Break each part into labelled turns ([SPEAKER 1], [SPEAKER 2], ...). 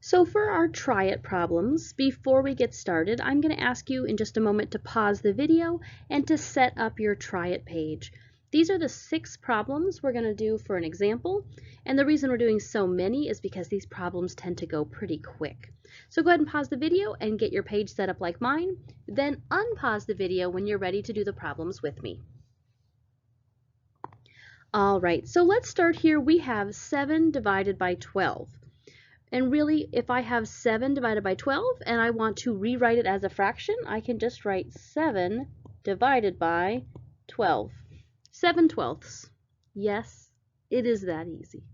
[SPEAKER 1] So for our try it problems, before we get started, I'm going to ask you in just a moment to pause the video and to set up your try it page. These are the 6 problems we're going to do for an example, and the reason we're doing so many is because these problems tend to go pretty quick. So go ahead and pause the video and get your page set up like mine, then unpause the video when you're ready to do the problems with me. All right, so let's start here. We have 7 divided by 12. And really, if I have 7 divided by 12 and I want to rewrite it as a fraction, I can just write 7 divided by 12. 7/12. Yes, it is that easy.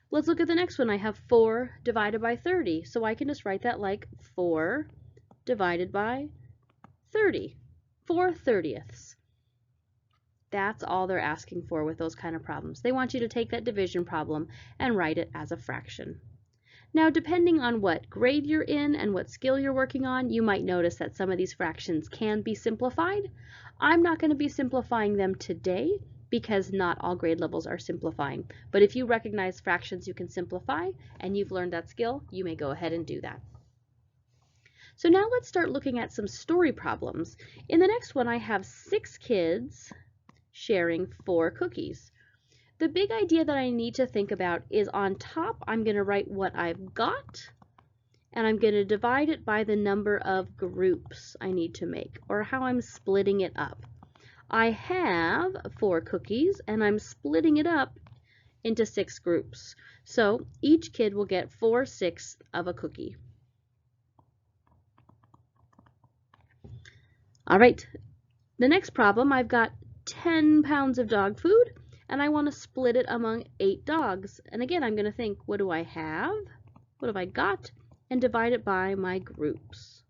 [SPEAKER 1] Let's look at the next one. I have 4 divided by 30, so I can just write that like 4 divided by 30. 4/30. That's all they're asking for with those kind of problems. They want you to take that division problem and write it as a fraction. Now, depending on what grade you're in and what skill you're working on, you might notice that some of these fractions can be simplified. I'm not going to be simplifying them today because not all grade levels are simplifying. But if you recognize fractions you can simplify and you've learned that skill, you may go ahead and do that. So now let's start looking at some story problems. In the next one, I have 6 kids sharing 4 cookies. The big idea that I need to think about is on top, I'm going to write what I've got, and I'm going to divide it by the number of groups I need to make, or how I'm splitting it up. I have 4 cookies, and I'm splitting it up into 6 groups. So each kid will get 4/6 of a cookie. All right, the next problem, I've got 10 pounds of dog food, and I want to split it among 8 dogs. And again, I'm going to think, what do I have? What have I got? And divide it by my groups.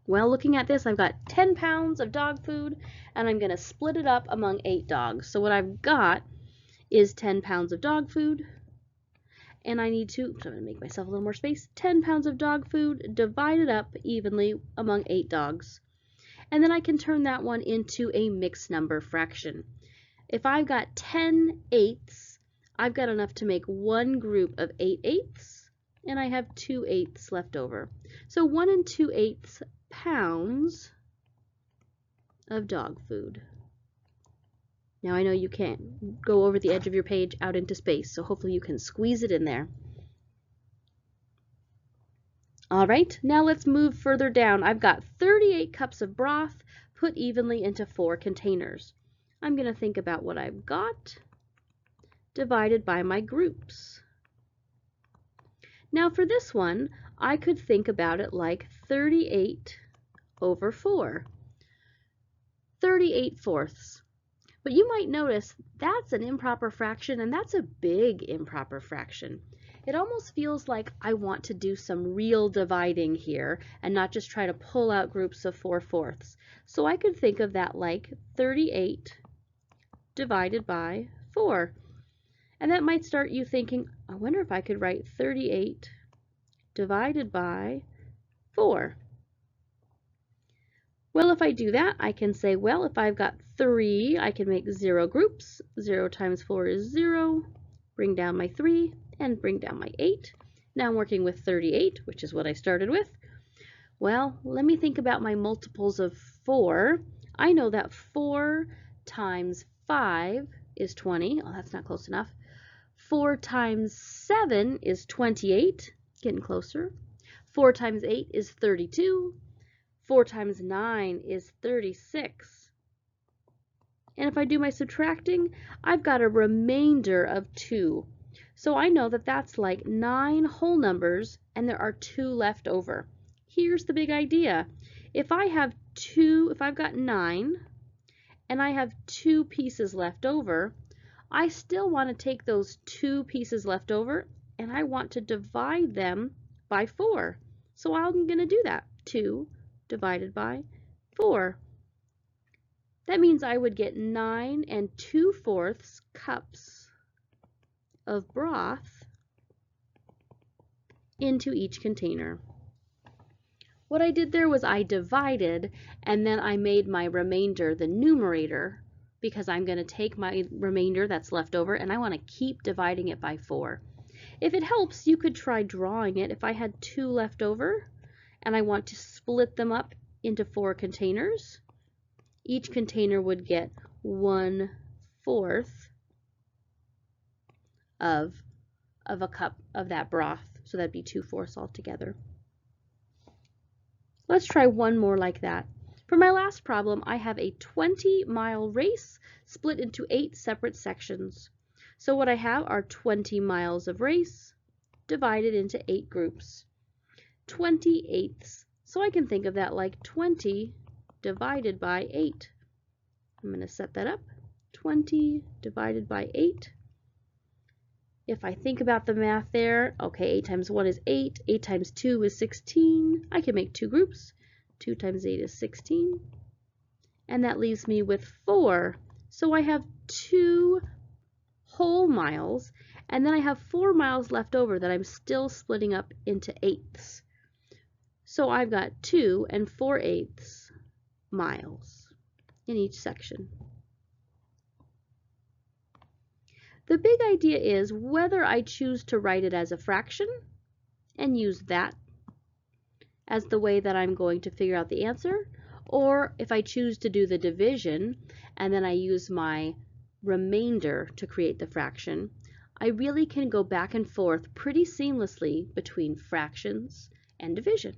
[SPEAKER 1] Well, looking at this, I've got 10 pounds of dog food, and I'm going to split it up among 8 dogs. So what I've got is 10 pounds of dog food, and I need to, so I'm going to make myself a little more space, 10 pounds of dog food divided up evenly among 8 dogs. And then I can turn that one into a mixed number fraction. If I've got 10/8, I've got enough to make one group of 8/8, and I have 2/8 left over. So 1 2/8 pounds of dog food. Now I know you can't go over the edge of your page out into space, so hopefully you can squeeze it in there. All right, now let's move further down. I've got 38 cups of broth put evenly into 4 containers. I'm going to think about what I've got divided by my groups. Now for this one, I could think about it like 38/4. 38/4. But you might notice that's an improper fraction, and that's a big improper fraction. It almost feels like I want to do some real dividing here and not just try to pull out groups of 4/4. So I could think of that like 38 divided by 4. And that might start you thinking, I wonder if I could write 38 divided by 4. Well, if I do that, I can say, well, if I've got 3, I can make 0 groups. 0 times 4 is 0. Bring down my 3 and bring down my 8. Now I'm working with 38, which is what I started with. Well, let me think about my multiples of 4. I know that 4 times 5 is 20. Oh, that's not close enough. 4 times 7 is 28. Getting closer. 4 times 8 is 32. 4 times 9 is 36. And if I do my subtracting, I've got a remainder of 2. So I know that that's like 9 whole numbers, and there are 2 left over. Here's the big idea. If I've got 9, and I have 2 pieces left over, I still want to take those 2 pieces left over, and I want to divide them by 4. So I'm going to do that. 2 divided by 4. That means I would get 9 2/4 cups of broth into each container. What I did there was I divided, and then I made my remainder the numerator, because I'm going to take my remainder that's left over and I want to keep dividing it by 4. If it helps, you could try drawing it. If I had 2 left over and I want to split them up into 4 containers, each container would get 1/4 of a cup of that broth. So that'd be 2/4 altogether. Let's try one more like that. For my last problem, I have a 20-mile race split into 8 separate sections. So what I have are 20 miles of race divided into 8 groups. 20/8. So I can think of that like 20 divided by 8. I'm going to set that up. 20 divided by 8. If I think about the math there, okay, 8 times 1 is 8, 8 times 2 is 16. I can make 2 groups. 2 times 8 is 16. And that leaves me with 4. So I have 2 whole miles, and then I have 4 miles left over that I'm still splitting up into 8ths. So I've got 2 4/8 miles in each section. The big idea is whether I choose to write it as a fraction and use that as the way that I'm going to figure out the answer, or if I choose to do the division and then I use my remainder to create the fraction, I really can go back and forth pretty seamlessly between fractions and division.